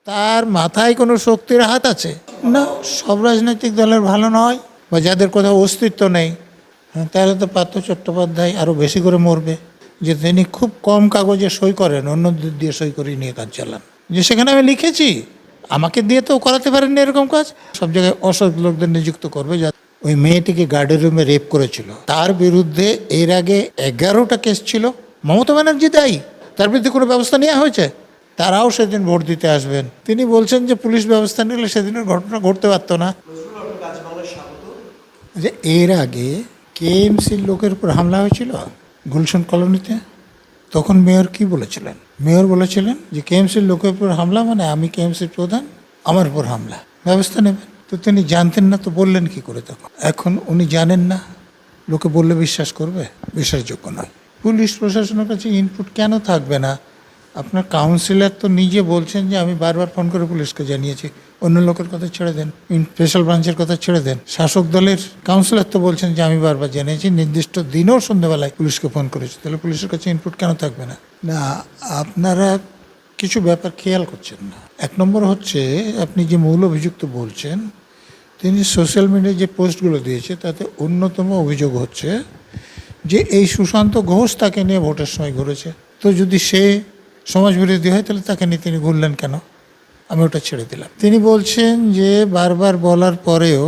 তার মাথায় কোনো শক্তির হাত আছে? না, সব রাজনৈতিক দলের ভালো নয়, বা যাদের কোথাও অস্তিত্ব নেই। তাহলে তো পার্থ চট্টোপাধ্যায় আরও বেশি করে মরবে, যে তিনি খুব কম কাগজে সই করেন, অন্যদের দিয়ে সই করে নিয়ে কাজ চালান। যে সেখানে আমি লিখেছি, আমাকে দিয়ে তো করাতে পারেননি এরকম কাজ। সব জায়গায় অসৎ লোকদের নিযুক্ত করবে। যা ওই মেয়েটিকে গার্ডের রুমে রেপ করেছিল, তার বিরুদ্ধে এর আগে 11টা কেস ছিল। মমতা ব্যানার্জি দায়ী, তার বিরুদ্ধে কোনো ব্যবস্থা নেওয়া হয়েছে? তারাও সেদিন ভোট দিতে আসবেন। তিনি বলছেন যে পুলিশ ব্যবস্থা নিলে সেদিনের ঘটনা ঘটতে পারত না। যে এর আগে কেএমসির লোকের উপর হামলা হয়েছিল গুলশান কলোনিতে, তখন মেয়র কি বলেছিলেন? মেয়র বলেছিলেন যে কেএমসির লোকের উপর হামলা মানে আমি কেএমসির প্রধান, আমার উপর হামলা, ব্যবস্থা নেবেন। তো তিনি জানতেন না, তো বললেন কি করে তখন? এখন উনি জানেন না, লোকে বললে বিশ্বাস করবে? বিশ্বাসযোগ্য নয়। পুলিশ প্রশাসনের কাছে ইনপুট কেন থাকবে না? আপনার কাউন্সিলর তো নিজে বলছেন যে আমি বারবার ফোন করে পুলিশকে জানিয়েছি। অন্য লোকের কথা ছেড়ে দেন, স্পেশাল ব্রাঞ্চের কথা ছেড়ে দেন। শাসক দলের কাউন্সিলর তো বলছেন যে আমি বারবার জানিয়েছি, নির্দিষ্ট দিনেও সন্ধ্যাবেলায় পুলিশকে ফোন করেছি। তাহলে পুলিশের কাছে ইনপুট কেন থাকবে না? না, আপনারা কিছু ব্যাপার খেয়াল করছেন না। এক নম্বর হচ্ছে, আপনি যে মূল অভিযুক্ত বলছেন, তিনি সোশ্যাল মিডিয়ায় যে পোস্টগুলো দিয়েছে তাতে অন্যতম অভিযোগ হচ্ছে যে এই সুশান্ত ঘোষ তাকে নিয়ে ভোটের সময় ঘুরেছে। তো যদি সে সমাজবিরোধী হয় তাহলে তাকে নিয়ে তিনি ঘুরলেন কেন? আমি ওটা ছেড়ে দিলাম। তিনি বলছেন যে বারবার বলার পরেও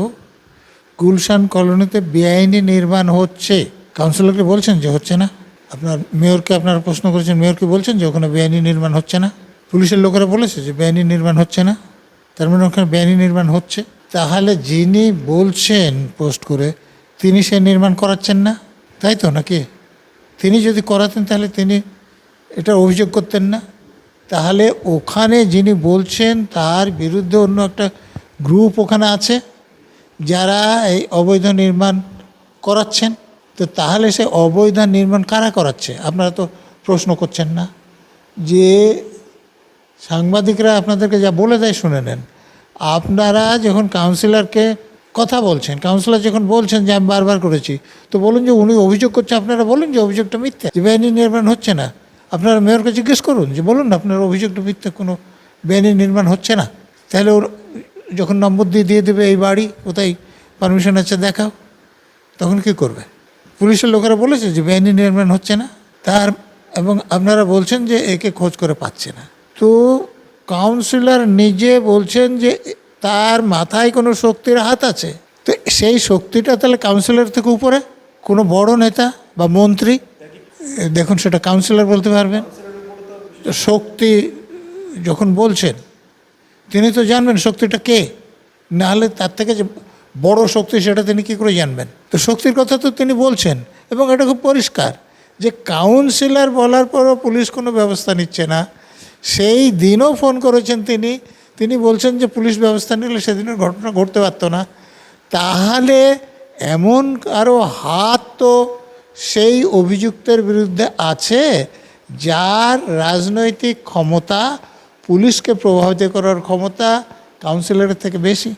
গুলশান কলোনিতে বেআইনি নির্মাণ হচ্ছে। কাউন্সিলরকে বলছেন যে হচ্ছে না? আপনার মেয়রকে আপনারা প্রশ্ন করেছেন, মেয়রকে বলছেন যে ওখানে বেআইনি নির্মাণ হচ্ছে না? পুলিশের লোকেরা বলেছে যে বেআইনি নির্মাণ হচ্ছে না, তার মানে ওখানে বেআইনি নির্মাণ হচ্ছে। তাহলে যিনি বলছেন পোস্ট করে, তিনি সে নির্মাণ করাচ্ছেন না, তাই তো নাকি? তিনি যদি করাতেন তাহলে তিনি এটা অভিযোগ করতেন না। তাহলে ওখানে যিনি বলছেন তার বিরুদ্ধে অন্য একটা গ্রুপ ওখানে আছে যারা এই অবৈধ নির্মাণ করাচ্ছেন। তো তাহলে সে অবৈধ নির্মাণ কারা করাচ্ছে? আপনারা তো প্রশ্ন করছেন না। যে সাংবাদিকরা আপনাদেরকে যা বলে দেয় শুনে নেন। আপনারা যখন কাউন্সিলরকে কথা বলছেন, কাউন্সিলর যখন বলছেন যে আমি বারবার করেছি, তো বলুন যে উনি অভিযোগ করছে, আপনারা বলুন যে অভিযোগটা মিথ্যা, যে বেআইনি নির্মাণ হচ্ছে না। আপনারা মেয়রকে জিজ্ঞেস করুন যে বলুন আপনার অভিযোগটা মিথ্যা, কোনো বেআইনি নির্মাণ হচ্ছে না। তাহলে ওর যখন নম্বর দিয়ে দেবে এই বাড়ি কোথায় পারমিশন আছে দেখাও, তখন কী করবে? পুলিশের লোকেরা বলেছে যে বেআইনি নির্মাণ হচ্ছে না তার, এবং আপনারা বলছেন যে একে খোঁজ করে পাচ্ছে না। তো কাউন্সিলর নিজে বলছেন যে তার মাথায় কোনো শক্তির হাত আছে। তো সেই শক্তিটা তাহলে কাউন্সিলর থেকে উপরে কোনো বড় নেতা বা মন্ত্রী, দেখুন সেটা কাউন্সিলর বলতে পারবেন। শক্তি যখন বলছেন তিনি তো জানবেন শক্তিটা কে, নাহলে তার থেকে যে বড় শক্তি সেটা তিনি কী করে জানবেন? তো শক্তির কথা তো তিনি বলছেন, এবং এটা খুব পরিষ্কার যে কাউন্সিলর বলার পরও পুলিশ কোনো ব্যবস্থা নিচ্ছে না। সেই দিনও ফোন করেছেন তিনি বলছেন যে পুলিশ ব্যবস্থা নিলে সেদিনের ঘটনা ঘটতে পারত না। তাহলে এমন কারো হাত তো সেই অভিযুক্তের বিরুদ্ধে আছে যার রাজনৈতিক ক্ষমতা, পুলিশকে প্রভাবিত করার ক্ষমতা কাউন্সিলরের থেকে বেশি।